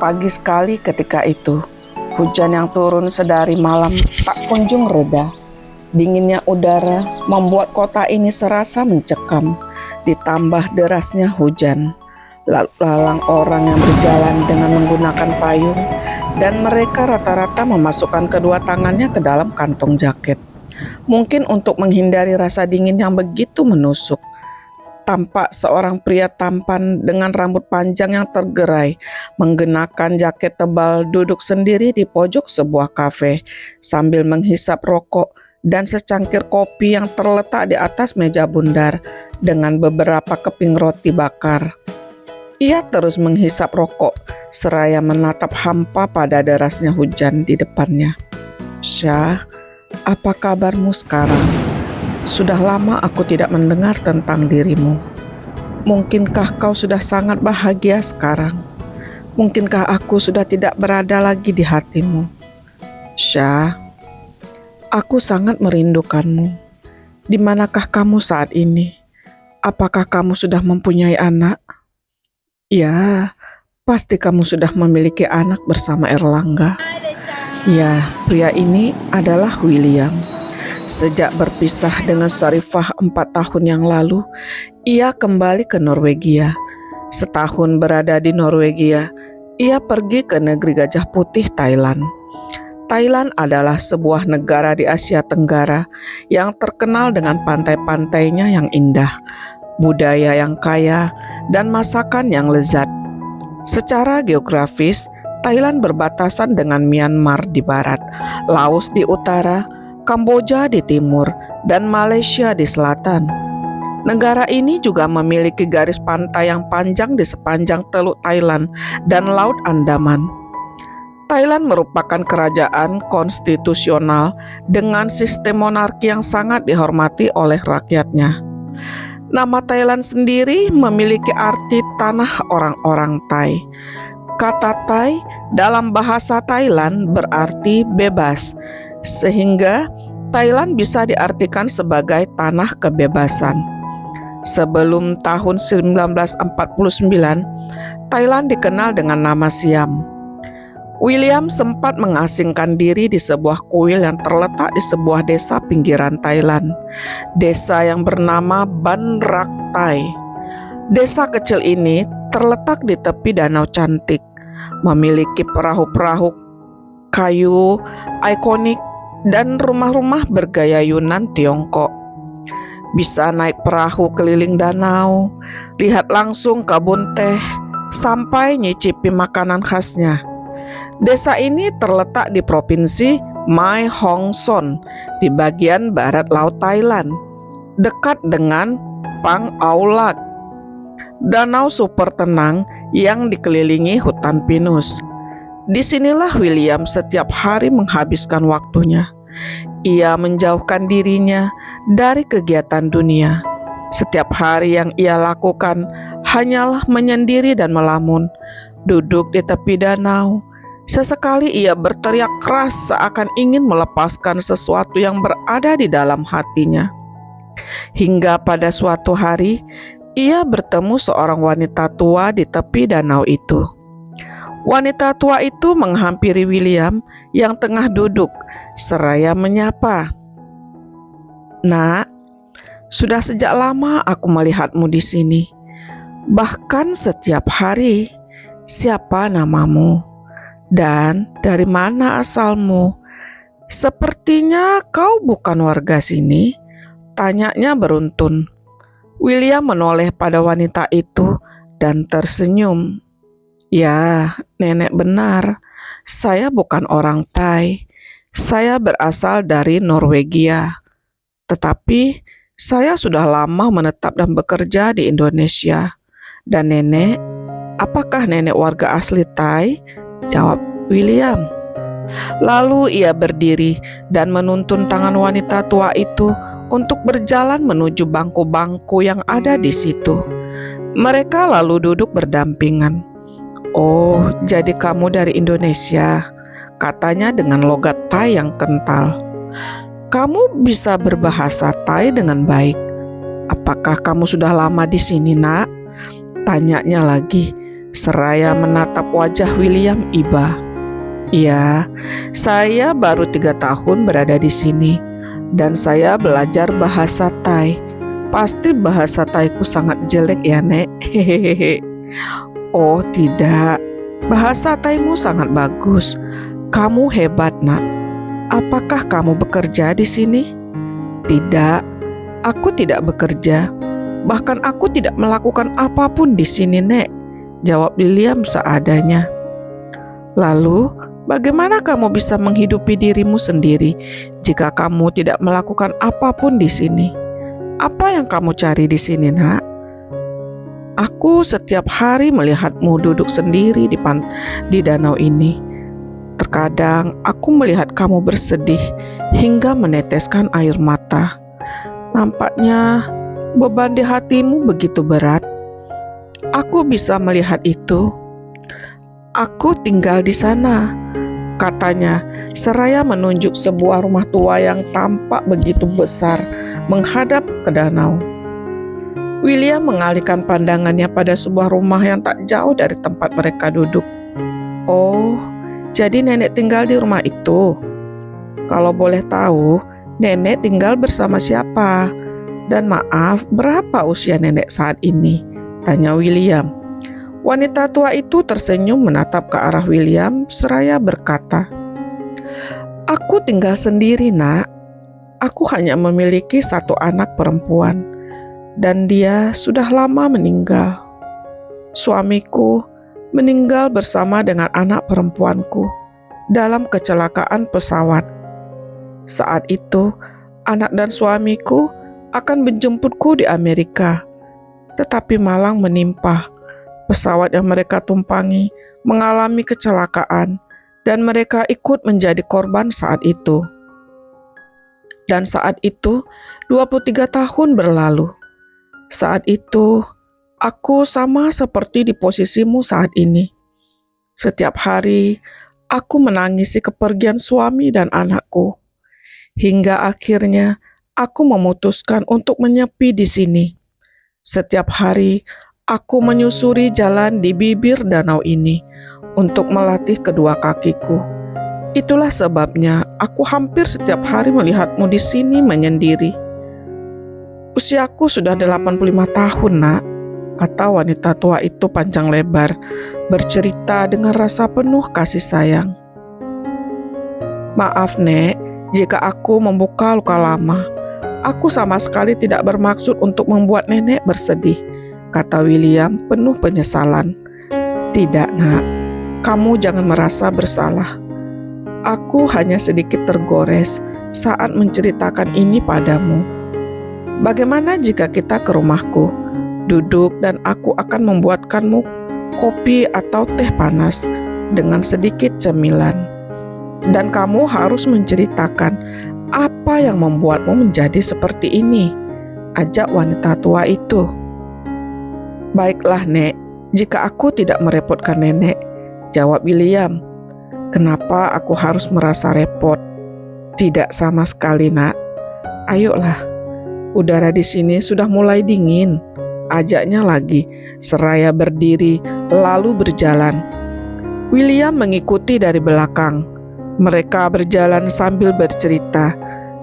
Pagi sekali ketika itu, hujan yang turun sedari malam tak kunjung reda. Dinginnya udara membuat kota ini serasa mencekam, ditambah derasnya hujan. Lalu lalang orang yang berjalan dengan menggunakan payung, dan mereka rata-rata memasukkan kedua tangannya ke dalam kantong jaket. Mungkin untuk menghindari rasa dingin yang begitu menusuk. Tampak seorang pria tampan dengan rambut panjang yang tergerai, mengenakan jaket tebal, duduk sendiri di pojok sebuah kafe sambil menghisap rokok dan secangkir kopi yang terletak di atas meja bundar dengan beberapa keping roti bakar. Ia terus menghisap rokok seraya menatap hampa pada derasnya hujan di depannya. "Syah, apa kabarmu sekarang? Sudah lama aku tidak mendengar tentang dirimu. Mungkinkah kau sudah sangat bahagia sekarang? Mungkinkah aku sudah tidak berada lagi di hatimu? Syah, aku sangat merindukanmu. Di manakah kamu saat ini? Apakah kamu sudah mempunyai anak?" "Ya, pasti kamu sudah memiliki anak bersama Erlangga." "Ya, pria ini adalah William. Sejak berpisah dengan Sarifah 4 tahun yang lalu, ia kembali ke Norwegia. Setahun berada di Norwegia, ia pergi ke negeri Gajah Putih, Thailand. Thailand adalah sebuah negara di Asia Tenggara yang terkenal dengan pantai-pantainya yang indah, budaya yang kaya, dan masakan yang lezat. Secara geografis, Thailand berbatasan dengan Myanmar di barat, Laos di utara, Kamboja di timur, dan Malaysia di selatan. Negara ini juga memiliki garis pantai yang panjang di sepanjang Teluk Thailand dan Laut Andaman. Thailand merupakan kerajaan konstitusional dengan sistem monarki yang sangat dihormati oleh rakyatnya. Nama Thailand sendiri memiliki arti tanah orang-orang Thai. Kata Thai dalam bahasa Thailand berarti bebas, sehingga Thailand bisa diartikan sebagai tanah kebebasan. Sebelum tahun 1949, Thailand dikenal dengan nama Siam. William sempat mengasingkan diri di sebuah kuil yang terletak di sebuah desa pinggiran Thailand, desa yang bernama Ban Rak Thai. Desa kecil ini terletak di tepi danau cantik, memiliki perahu-perahu kayu ikonik dan rumah-rumah bergaya Yunan Tiongkok. Bisa naik perahu keliling danau, lihat langsung kebun teh, sampai nyicipi makanan khasnya. Desa ini terletak di provinsi Mae Hong Son di bagian barat Laut Thailand, dekat dengan Pang Aulat, danau super tenang yang dikelilingi hutan pinus. Disinilah William setiap hari menghabiskan waktunya. Ia menjauhkan dirinya dari kegiatan dunia. Setiap hari yang ia lakukan hanyalah menyendiri dan melamun, duduk di tepi danau. Sesekali ia berteriak keras seakan ingin melepaskan sesuatu yang berada di dalam hatinya. Hingga pada suatu hari, ia bertemu seorang wanita tua di tepi danau itu. Wanita tua itu menghampiri William yang tengah duduk, seraya menyapa. "Nak, sudah sejak lama aku melihatmu di sini. Bahkan setiap hari. Siapa namamu? Dan dari mana asalmu? Sepertinya kau bukan warga sini," tanyanya beruntun. William menoleh pada wanita itu dan tersenyum. "Ya, nenek benar. Saya bukan orang Thai. Saya berasal dari Norwegia. Tetapi saya sudah lama menetap dan bekerja di Indonesia. Dan nenek, apakah nenek warga asli Thai?" jawab William. Lalu ia berdiri dan menuntun tangan wanita tua itu untuk berjalan menuju bangku-bangku yang ada di situ. Mereka lalu duduk berdampingan. "Oh, jadi kamu dari Indonesia," katanya dengan logat Thai yang kental. "Kamu bisa berbahasa Thai dengan baik. Apakah kamu sudah lama di sini, Nak?" tanyanya lagi. seraya menatap wajah William iba. Ya, saya baru 3 tahun berada di sini dan saya belajar bahasa Thai. Pasti bahasa Thaiku sangat jelek ya, Nek. Hehehe. Oh tidak, bahasa Thaimu sangat bagus. Kamu hebat, Nak. Apakah kamu bekerja di sini? Tidak, aku tidak bekerja. Bahkan aku tidak melakukan apapun di sini, Nek, jawab William seadanya. Lalu, bagaimana kamu bisa menghidupi dirimu sendiri jika kamu tidak melakukan apapun di sini? Apa yang kamu cari di sini, Nak? Aku setiap hari melihatmu duduk sendiri di danau ini. Terkadang aku melihat kamu bersedih hingga meneteskan air mata. Nampaknya beban di hatimu begitu berat. Aku bisa melihat itu. Aku tinggal di sana, katanya, seraya menunjuk sebuah rumah tua yang tampak begitu besar menghadap ke danau. William mengalihkan pandangannya pada sebuah rumah yang tak jauh dari tempat mereka duduk. Oh, jadi nenek tinggal di rumah itu. Kalau boleh tahu, nenek tinggal bersama siapa? Dan maaf, berapa usia nenek saat ini? Tanya William. Wanita tua itu tersenyum menatap ke arah William seraya berkata, "Aku tinggal sendiri, Nak. Aku hanya memiliki 1 anak perempuan, dan dia sudah lama meninggal. Suamiku meninggal bersama dengan anak perempuanku dalam kecelakaan pesawat. Saat itu, anak dan suamiku akan menjemputku di Amerika, tetapi malang menimpa. Pesawat yang mereka tumpangi mengalami kecelakaan dan mereka ikut menjadi korban saat itu. Dan saat itu 23 tahun berlalu. Saat itu aku sama seperti di posisimu saat ini. Setiap hari aku menangisi kepergian suami dan anakku. Hingga akhirnya aku memutuskan untuk menyepi di sini. Setiap hari aku menyusuri jalan di bibir danau ini untuk melatih kedua kakiku. Itulah sebabnya aku hampir setiap hari melihatmu di sini menyendiri. Usiaku sudah 85 tahun, Nak, kata wanita tua itu panjang lebar, bercerita dengan rasa penuh kasih sayang. Maaf, Nek, jika aku membuka luka lama. Aku sama sekali tidak bermaksud untuk membuat nenek bersedih, kata William penuh penyesalan. Tidak, Nak, kamu jangan merasa bersalah. Aku hanya sedikit tergores saat menceritakan ini padamu. Bagaimana jika kita ke rumahku, duduk dan aku akan membuatkanmu kopi atau teh panas dengan sedikit cemilan. Dan kamu harus menceritakan apa yang membuatmu menjadi seperti ini, ajak wanita tua itu. Baiklah, Nek, jika aku tidak merepotkan nenek, jawab William. Kenapa aku harus merasa repot? Tidak sama sekali, Nak. Ayolah, udara di sini sudah mulai dingin, ajaknya lagi, seraya berdiri lalu berjalan. William mengikuti dari belakang. Mereka berjalan sambil bercerita.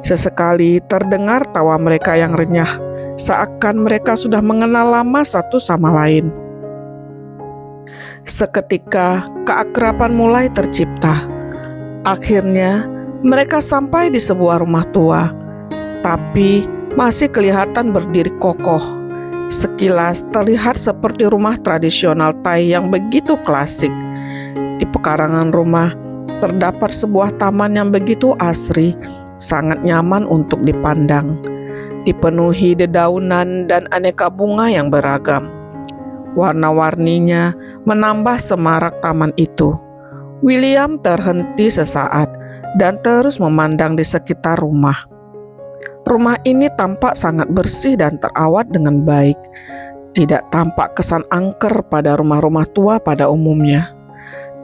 Sesekali terdengar tawa mereka yang renyah, seakan mereka sudah mengenal lama satu sama lain. Seketika keakraban mulai tercipta. Akhirnya mereka sampai di sebuah rumah tua, tapi masih kelihatan berdiri kokoh. Sekilas terlihat seperti rumah tradisional Thai yang begitu klasik. Di pekarangan rumah terdapat sebuah taman yang begitu asri, sangat nyaman untuk dipandang. Dipenuhi dedaunan dan aneka bunga yang beragam. Warna-warninya menambah semarak taman itu. William terhenti sesaat dan terus memandang di sekitar rumah. Rumah ini tampak sangat bersih dan terawat dengan baik. Tidak tampak kesan angker pada rumah-rumah tua pada umumnya.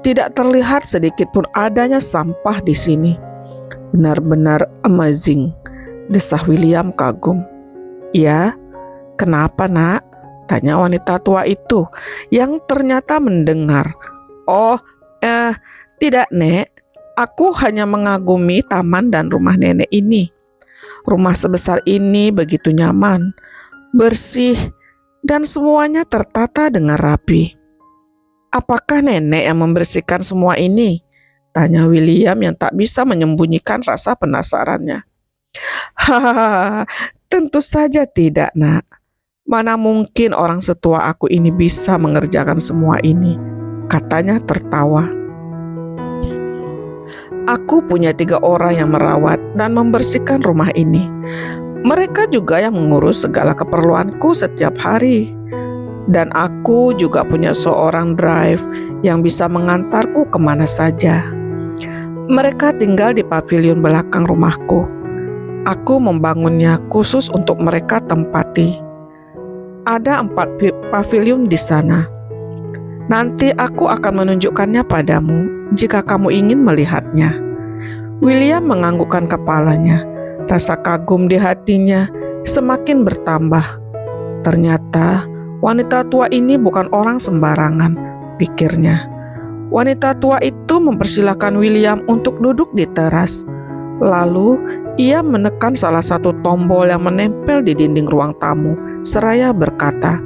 Tidak terlihat sedikit pun adanya sampah di sini. Benar-benar amazing, desah William kagum. Ya, kenapa, Nak? Tanya wanita tua itu yang ternyata mendengar. Oh, tidak Nek. Aku hanya mengagumi taman dan rumah nenek ini. Rumah sebesar ini begitu nyaman, bersih, dan semuanya tertata dengan rapi. Apakah nenek yang membersihkan semua ini? Tanya William yang tak bisa menyembunyikan rasa penasarannya. Hahaha, tentu saja tidak, Nak. Mana mungkin orang setua aku ini bisa mengerjakan semua ini, katanya tertawa. Aku punya 3 orang yang merawat dan membersihkan rumah ini. Mereka juga yang mengurus segala keperluanku setiap hari. Dan aku juga punya seorang drive yang bisa mengantarku kemana saja. Mereka tinggal di pavilion belakang rumahku. Aku membangunnya khusus untuk mereka tempati. Ada 4 pavilion di sana. Nanti aku akan menunjukkannya padamu jika kamu ingin melihatnya. William menganggukkan kepalanya. Rasa kagum di hatinya semakin bertambah. Ternyata wanita tua ini bukan orang sembarangan, pikirnya. Wanita tua itu mempersilahkan William untuk duduk di teras. Lalu ia menekan salah satu tombol yang menempel di dinding ruang tamu, seraya berkata,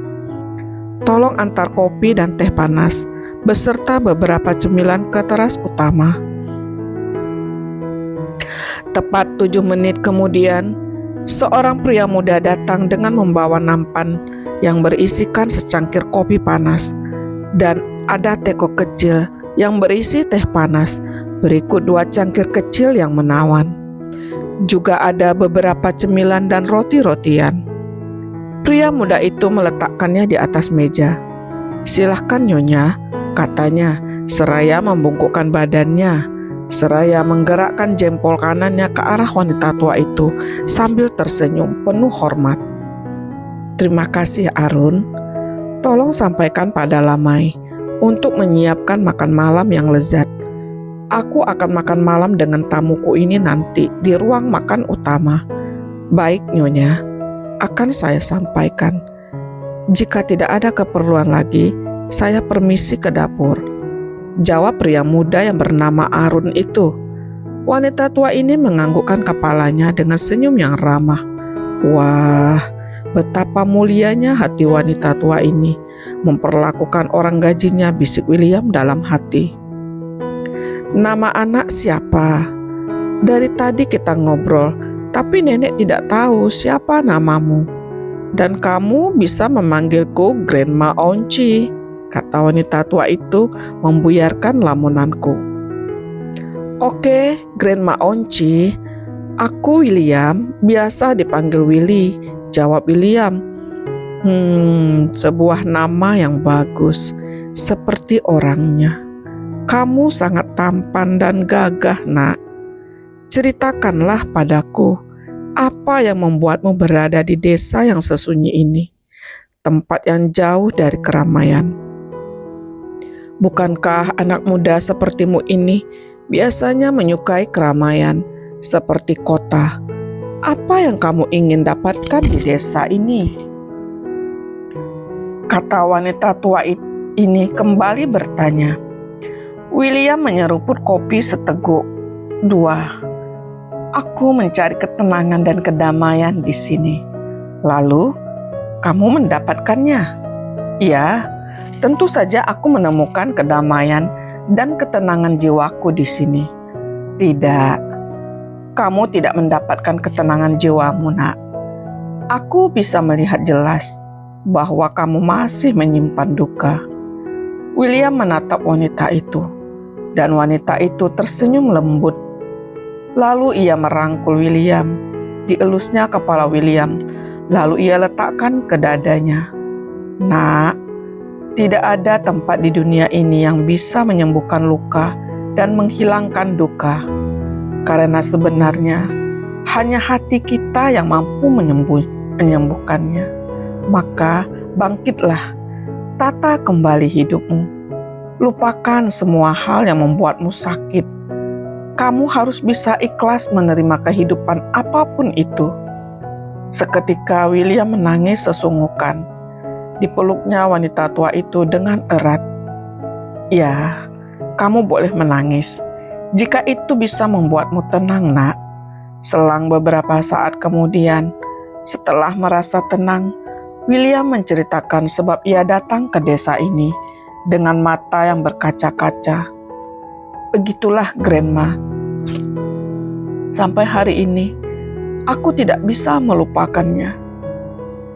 "Tolong antar kopi dan teh panas, beserta beberapa cemilan ke teras utama." Tepat 7 menit kemudian, seorang pria muda datang dengan membawa nampan yang berisikan secangkir kopi panas, dan ada teko kecil yang berisi teh panas, berikut 2 cangkir kecil yang menawan. Juga ada beberapa cemilan dan roti-rotian. Pria muda itu meletakkannya di atas meja. "Silahkan Nyonya," katanya, seraya membungkukkan badannya, seraya menggerakkan jempol kanannya ke arah wanita tua itu sambil tersenyum penuh hormat. "Terima kasih Arun. Tolong sampaikan pada Lamai untuk menyiapkan makan malam yang lezat. Aku akan makan malam dengan tamuku ini nanti di ruang makan utama." "Baik Nyonya, akan saya sampaikan. Jika tidak ada keperluan lagi, saya permisi ke dapur," jawab pria muda yang bernama Arun itu. Wanita tua ini menganggukkan kepalanya dengan senyum yang ramah. Wah, betapa mulianya hati wanita tua ini memperlakukan orang gajinya, bisik William dalam hati. "Nama anak siapa? Dari tadi kita ngobrol, tapi nenek tidak tahu siapa namamu. Dan kamu bisa memanggilku Grandma Onci," kata wanita tua itu membuyarkan lamunanku. "Oke, Grandma Onci, aku William, biasa dipanggil Willy," jawab William. Sebuah nama yang bagus, seperti orangnya. Kamu sangat tampan dan gagah, Nak. Ceritakanlah padaku, apa yang membuatmu berada di desa yang sesunyi ini, tempat yang jauh dari keramaian. Bukankah anak muda sepertimu ini biasanya menyukai keramaian seperti kota? Apa yang kamu ingin dapatkan di desa ini?" Kata wanita tua ini kembali bertanya. William menyeruput kopi seteguk. 2. "Aku mencari ketenangan dan kedamaian di sini." "Lalu, kamu mendapatkannya?" "Ya, tentu saja aku menemukan kedamaian dan ketenangan jiwaku di sini." "Tidak, kamu tidak mendapatkan ketenangan jiwamu, Nak. Aku bisa melihat jelas bahwa kamu masih menyimpan duka." William menatap wanita itu, dan wanita itu tersenyum lembut. Lalu ia merangkul William, dielusnya kepala William, lalu ia letakkan ke dadanya. "Nak, tidak ada tempat di dunia ini yang bisa menyembuhkan luka dan menghilangkan duka. Karena sebenarnya hanya hati kita yang mampu menyembuhkannya. Maka bangkitlah, tata kembali hidupmu. Lupakan semua hal yang membuatmu sakit. Kamu harus bisa ikhlas menerima kehidupan apapun itu." Seketika William menangis sesunggukan. Dipeluknya wanita tua itu dengan erat. Ya, kamu boleh menangis. Jika itu bisa membuatmu tenang, nak. Selang beberapa saat kemudian, setelah merasa tenang, William menceritakan sebab ia datang ke desa ini dengan mata yang berkaca-kaca. Begitulah Grandma. Sampai hari ini, aku tidak bisa melupakannya.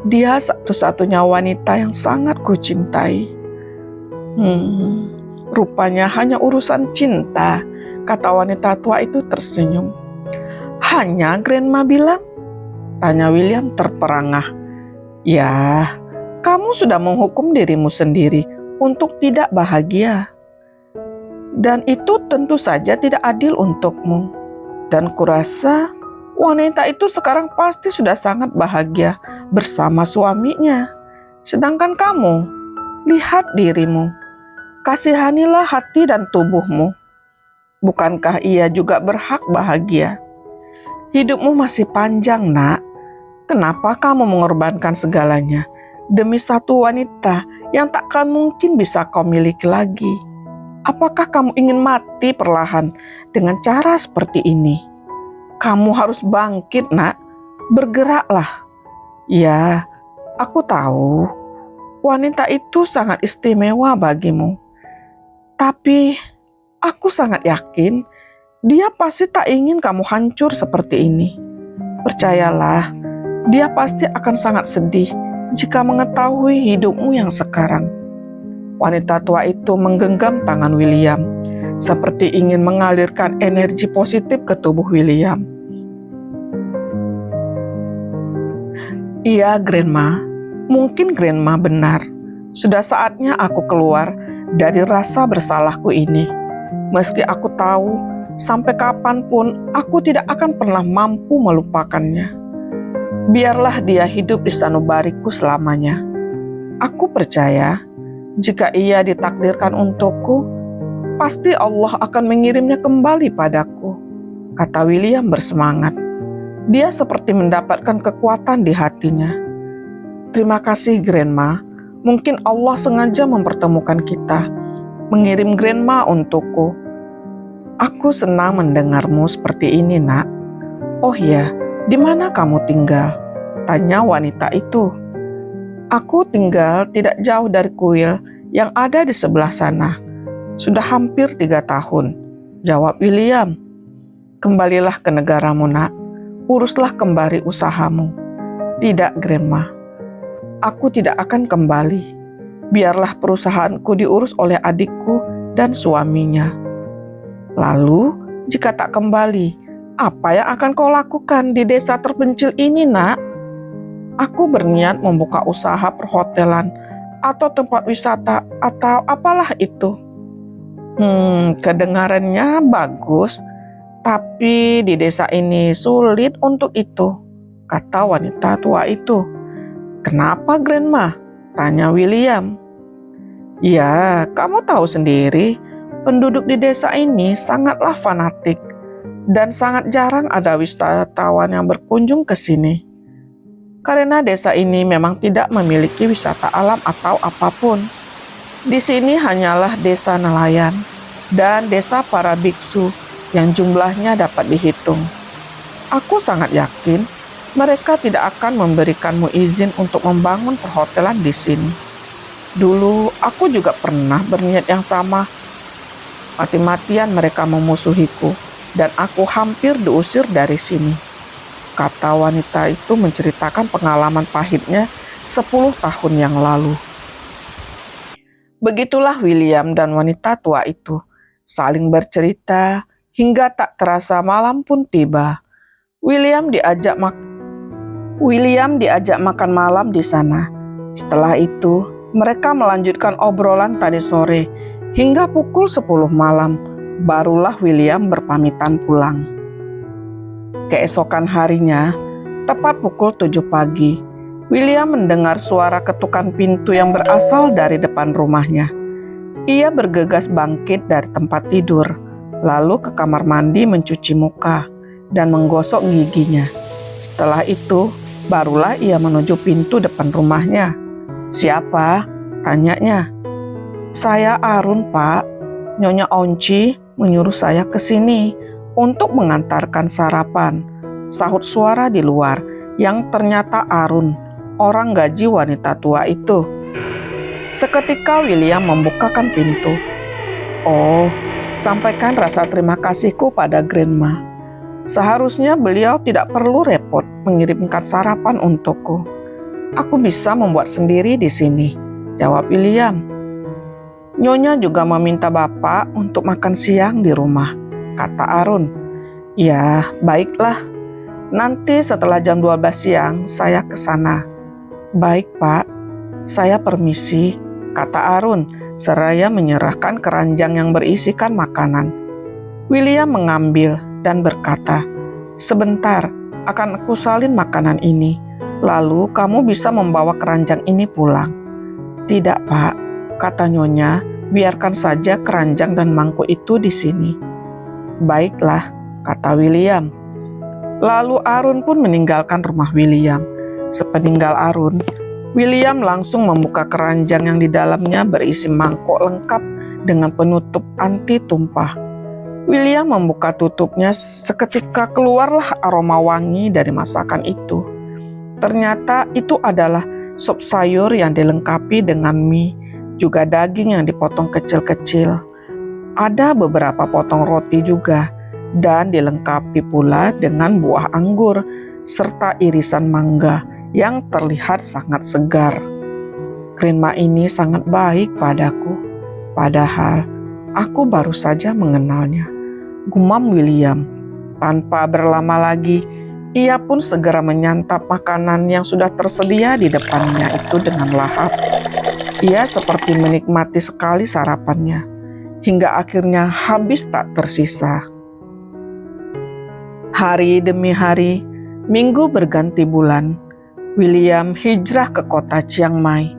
Dia satu-satunya wanita yang sangat kucintai. Rupanya hanya urusan cinta, kata wanita tua itu tersenyum. Hanya Grandma bilang? Tanya William terperangah. Ya, kamu sudah menghukum dirimu sendiri untuk tidak bahagia. Dan itu tentu saja tidak adil untukmu. Dan kurasa wanita itu sekarang pasti sudah sangat bahagia bersama suaminya. Sedangkan kamu, lihat dirimu. Kasihanilah hati dan tubuhmu. Bukankah ia juga berhak bahagia? Hidupmu masih panjang, nak. Kenapa kamu mengorbankan segalanya demi satu wanita yang takkan mungkin bisa kau miliki lagi? Apakah kamu ingin mati perlahan dengan cara seperti ini? Kamu harus bangkit, nak. Bergeraklah. Ya, aku tahu wanita itu sangat istimewa bagimu. Tapi aku sangat yakin dia pasti tak ingin kamu hancur seperti ini. Percayalah, dia pasti akan sangat sedih jika mengetahui hidupmu yang sekarang. Wanita tua itu menggenggam tangan William, seperti ingin mengalirkan energi positif ke tubuh William. Iya, Grandma. Mungkin Grandma benar. Sudah saatnya aku keluar dari rasa bersalahku ini. Meski aku tahu, sampai kapanpun aku tidak akan pernah mampu melupakannya. Biarlah dia hidup di sanubariku selamanya. Aku percaya, jika ia ditakdirkan untukku, pasti Allah akan mengirimnya kembali padaku, kata William bersemangat. Dia seperti mendapatkan kekuatan di hatinya. Terima kasih, Grandma. Mungkin Allah sengaja mempertemukan kita, mengirim Grandma untukku. Aku senang mendengarmu seperti ini, nak. Oh ya, di mana kamu tinggal? Tanya wanita itu. Aku tinggal tidak jauh dari kuil yang ada di sebelah sana. Sudah hampir 3 tahun, jawab William. Kembalilah ke negaramu, nak. Uruslah kembali usahamu. Tidak, Grandma. Aku tidak akan kembali. Biarlah perusahaanku diurus oleh adikku dan suaminya. Lalu, jika tak kembali, apa yang akan kau lakukan di desa terpencil ini, nak? Aku berniat membuka usaha perhotelan atau tempat wisata atau apalah itu. Kedengarannya bagus, tapi di desa ini sulit untuk itu, kata wanita tua itu. Kenapa, Grandma? Tanya William. Ya, kamu tahu sendiri, penduduk di desa ini sangatlah fanatik dan sangat jarang ada wisatawan yang berkunjung ke sini. Karena desa ini memang tidak memiliki wisata alam atau apapun. Di sini hanyalah desa nelayan dan desa para biksu yang jumlahnya dapat dihitung. Aku sangat yakin mereka tidak akan memberikanmu izin untuk membangun perhotelan di sini. Dulu aku juga pernah berniat yang sama. Mati-matian mereka memusuhiku dan aku hampir diusir dari sini, kata wanita itu menceritakan pengalaman pahitnya 10 tahun yang lalu. Begitulah William dan wanita tua itu saling bercerita hingga tak terasa malam pun tiba. William diajak makan malam di sana. Setelah itu, mereka melanjutkan obrolan tadi sore hingga pukul 10 malam. Barulah William berpamitan pulang. Keesokan harinya, tepat pukul 7 pagi, William mendengar suara ketukan pintu yang berasal dari depan rumahnya. Ia bergegas bangkit dari tempat tidur, lalu ke kamar mandi mencuci muka dan menggosok giginya. Setelah itu, barulah ia menuju pintu depan rumahnya. "Siapa?" tanyanya. "Saya Arun, Pak. Nyonya Onci menyuruh saya ke sini untuk mengantarkan sarapan," sahut suara di luar yang ternyata Arun, orang gaji wanita tua itu. Seketika William membukakan pintu. "Oh, sampaikan rasa terima kasihku pada Grandma. Seharusnya beliau tidak perlu repot mengirimkan sarapan untukku. Aku bisa membuat sendiri di sini," jawab William. "Nyonya juga meminta Bapak untuk makan siang di rumah," kata Arun. "Ya, baiklah. Nanti setelah jam 12 siang saya ke sana." "Baik, Pak. Saya permisi," kata Arun seraya menyerahkan keranjang yang berisikan makanan. William mengambil dan berkata, "Sebentar, akan aku salin makanan ini. Lalu kamu bisa membawa keranjang ini pulang." "Tidak, Pak," kata Nyonya, "biarkan saja keranjang dan mangkuk itu di sini." "Baiklah," kata William. Lalu Arun pun meninggalkan rumah William. Sepeninggal Arun, William langsung membuka keranjang yang di dalamnya berisi mangkok lengkap dengan penutup anti tumpah. William membuka tutupnya, seketika keluarlah aroma wangi dari masakan itu. Ternyata itu adalah sup sayur yang dilengkapi dengan mie, juga daging yang dipotong kecil-kecil. Ada beberapa potong roti juga, dan dilengkapi pula dengan buah anggur, serta irisan mangga yang terlihat sangat segar. "Grandma ini sangat baik padaku, padahal aku baru saja mengenalnya," gumam William. Tanpa berlama lagi, ia pun segera menyantap makanan yang sudah tersedia di depannya itu dengan lahap. Ia seperti menikmati sekali sarapannya, hingga akhirnya habis tak tersisa. Hari demi hari, minggu berganti bulan, William hijrah ke kota Chiang Mai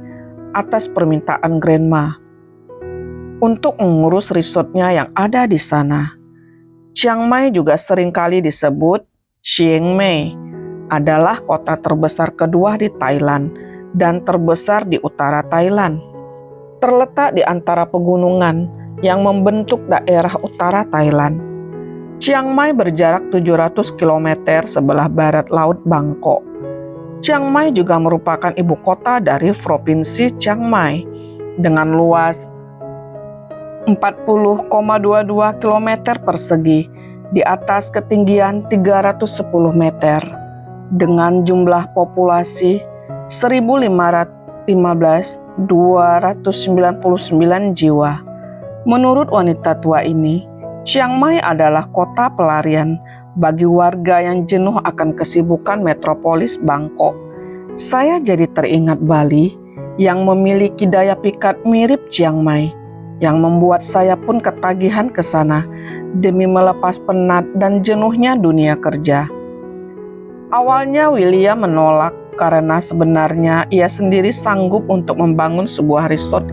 atas permintaan Grandma untuk mengurus resortnya yang ada di sana. Chiang Mai juga seringkali disebut Chiang Mai, adalah kota terbesar kedua di Thailand dan terbesar di utara Thailand. Terletak di antara pegunungan yang membentuk daerah utara Thailand. Chiang Mai berjarak 700 km sebelah barat Laut Bangkok. Chiang Mai juga merupakan ibu kota dari Provinsi Chiang Mai dengan luas 40,22 km persegi di atas ketinggian 310 meter dengan jumlah populasi 1.515.299 jiwa. Menurut wanita tua ini, Chiang Mai adalah kota pelarian bagi warga yang jenuh akan kesibukan metropolis Bangkok. Saya jadi teringat Bali yang memiliki daya pikat mirip Chiang Mai, yang membuat saya pun ketagihan ke sana demi melepas penat dan jenuhnya dunia kerja. Awalnya William menolak karena sebenarnya ia sendiri sanggup untuk membangun sebuah resort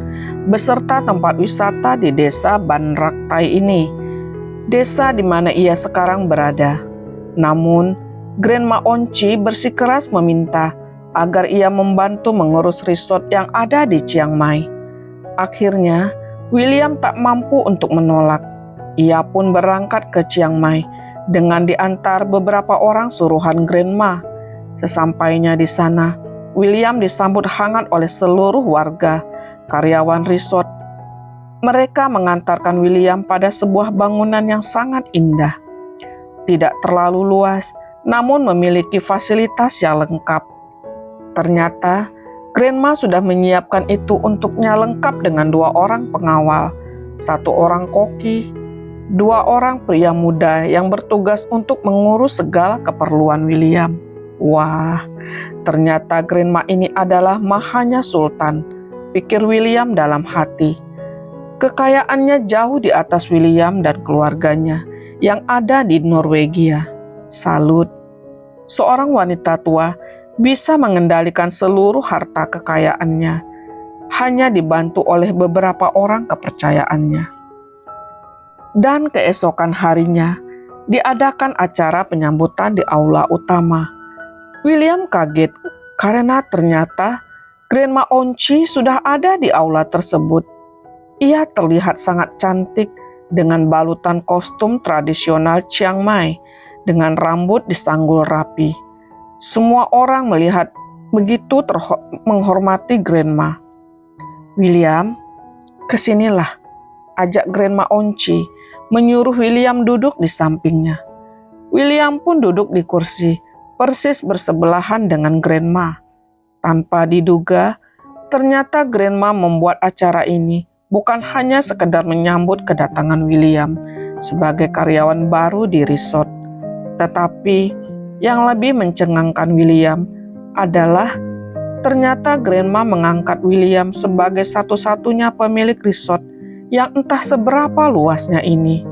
beserta tempat wisata di desa Ban Rak Thai ini, desa di mana ia sekarang berada. Namun, Grandma Onci bersikeras meminta agar ia membantu mengurus resort yang ada di Chiang Mai. Akhirnya, William tak mampu untuk menolak. Ia pun berangkat ke Chiang Mai dengan diantar beberapa orang suruhan Grandma. Sesampainya di sana, William disambut hangat oleh seluruh warga, karyawan resort. Mereka mengantarkan William pada sebuah bangunan yang sangat indah. Tidak terlalu luas, namun memiliki fasilitas yang lengkap. Ternyata, Grandma sudah menyiapkan itu untuknya lengkap dengan 2 orang pengawal, 1 orang koki, 2 orang pria muda yang bertugas untuk mengurus segala keperluan William. Wah, ternyata Grandma ini adalah mahanya sultan, pikir William dalam hati. Kekayaannya jauh di atas William dan keluarganya yang ada di Norwegia. Salut. Seorang wanita tua bisa mengendalikan seluruh harta kekayaannya, hanya dibantu oleh beberapa orang kepercayaannya. Dan keesokan harinya, diadakan acara penyambutan di aula utama. William kaget karena ternyata Grandma Onci sudah ada di aula tersebut. Ia terlihat sangat cantik dengan balutan kostum tradisional Chiang Mai dengan rambut disanggul rapi. Semua orang melihat begitu menghormati Grandma. "William, kesinilah," ajak Grandma Onci, menyuruh William duduk di sampingnya. William pun duduk di kursi, persis bersebelahan dengan Grandma. Tanpa diduga, ternyata Grandma membuat acara ini bukan hanya sekedar menyambut kedatangan William sebagai karyawan baru di resort, tetapi yang lebih mencengangkan William adalah ternyata Grandma mengangkat William sebagai satu-satunya pemilik resort yang entah seberapa luasnya ini,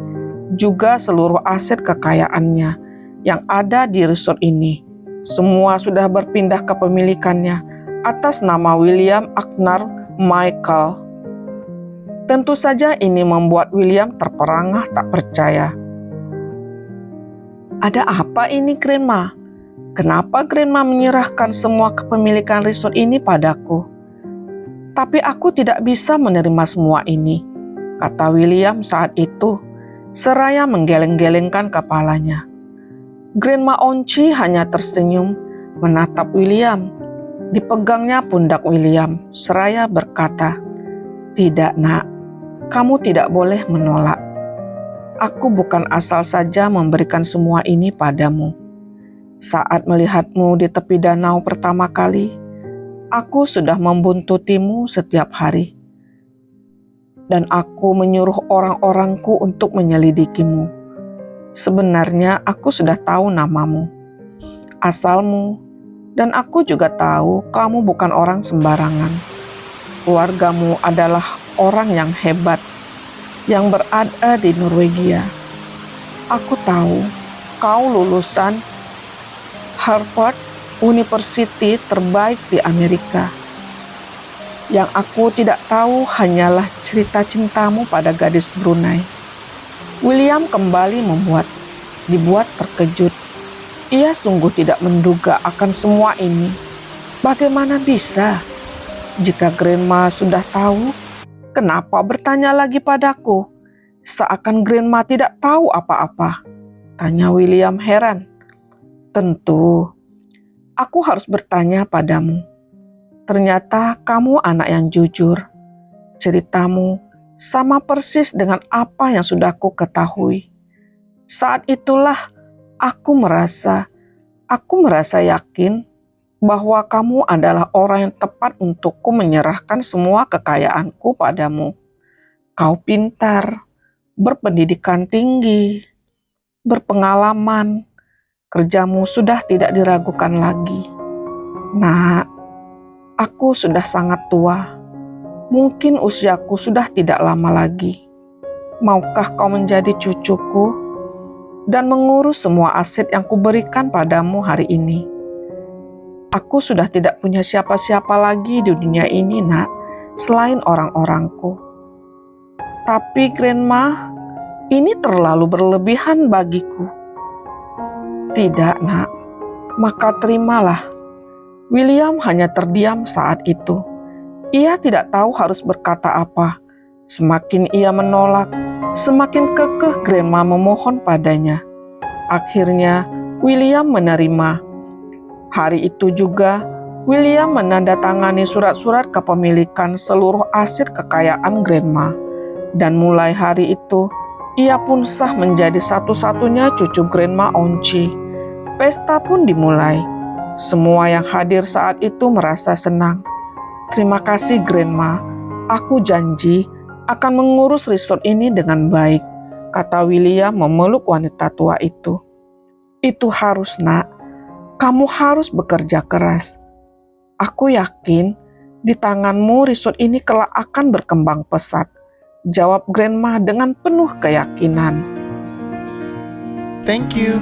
juga seluruh aset kekayaannya yang ada di resort ini. Semua sudah berpindah kepemilikannya atas nama William Agnar Michael. Tentu saja ini membuat William terperangah tak percaya. "Ada apa ini, Grandma? Kenapa Grandma menyerahkan semua kepemilikan resort ini padaku? Tapi aku tidak bisa menerima semua ini," kata William saat itu, seraya menggeleng-gelengkan kepalanya. Grandma Onci hanya tersenyum menatap William. Dipegangnya pundak William, seraya berkata, "Tidak, Nak. Kamu tidak boleh menolak. Aku bukan asal saja memberikan semua ini padamu. Saat melihatmu di tepi danau pertama kali, aku sudah membuntutimu setiap hari. Dan aku menyuruh orang-orangku untuk menyelidikimu. Sebenarnya aku sudah tahu namamu, asalmu, dan aku juga tahu kamu bukan orang sembarangan. Keluargamu adalah orang yang hebat, yang berada di Norwegia. Aku tahu kau lulusan Harvard University terbaik di Amerika. Yang aku tidak tahu hanyalah cerita cintamu pada gadis Brunei." William kembali dibuat terkejut. Ia sungguh tidak menduga akan semua ini. Bagaimana bisa? Jika Grandma sudah tahu, kenapa bertanya lagi padaku? Seakan Grandma tidak tahu apa-apa, tanya William heran. "Tentu, aku harus bertanya padamu. Ternyata kamu anak yang jujur. Ceritamu sama persis dengan apa yang sudah aku ketahui. Saat itulah aku merasa yakin bahwa kamu adalah orang yang tepat untukku menyerahkan semua kekayaanku padamu. Kau pintar, berpendidikan tinggi, berpengalaman, kerjamu sudah tidak diragukan lagi. Nak, aku sudah sangat tua. Mungkin usiaku sudah tidak lama lagi. Maukah kau menjadi cucuku dan mengurus semua aset yang kuberikan padamu hari ini? Aku sudah tidak punya siapa-siapa lagi di dunia ini, Nak, selain orang-orangku. Tapi Grandma, ini terlalu berlebihan bagiku." "Tidak, Nak, maka terimalah." William hanya terdiam saat itu. Ia tidak tahu harus berkata apa. Semakin ia menolak, semakin kekeh Grandma memohon padanya. Akhirnya, William menerima. Hari itu juga, William menandatangani surat-surat kepemilikan seluruh aset kekayaan Grandma. Dan mulai hari itu, ia pun sah menjadi satu-satunya cucu Grandma Onci. Pesta pun dimulai. Semua yang hadir saat itu merasa senang. "Terima kasih, Grandma. Aku janji akan mengurus resort ini dengan baik," kata William memeluk wanita tua itu. "Itu harus, Nak. Kamu harus bekerja keras. Aku yakin di tanganmu resort ini kelak akan berkembang pesat," jawab Grandma dengan penuh keyakinan. Thank you.